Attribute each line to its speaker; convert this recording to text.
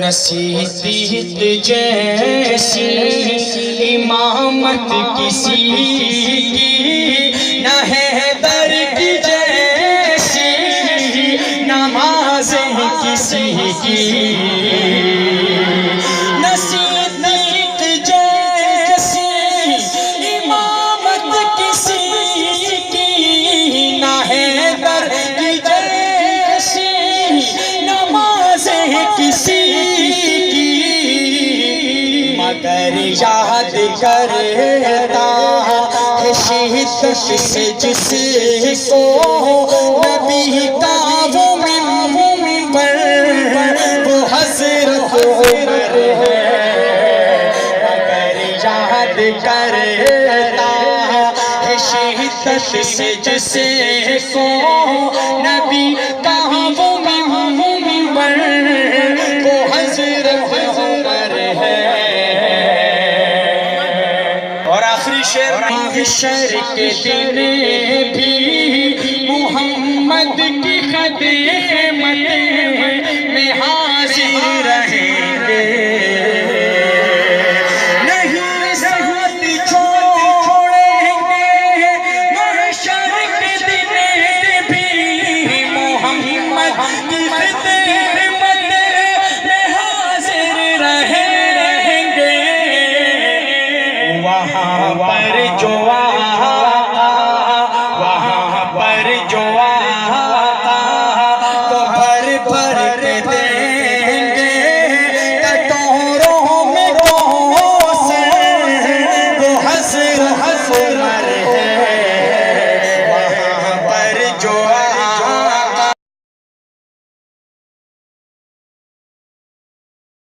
Speaker 1: نہ صدیق جیسی امامت کسی کی، نہ حیدر کی جیسی نمازیں کسی کی، نہ صدیق جیسی امامت کسی کی، نہ حیدر کی جیسی نمازیں کسی کی، مگر یاد کرتا ہے شدت سے جس کو نبی کا وہ منبر، وہ حضرت عمر ہے، مگر یاد کرتا ہے شدت سے جس کو نبی کا وہ منبر، وہ حضرت عمر ہے۔ اور آخری شعر محشر کے دن بھی محمد کی خدمت میں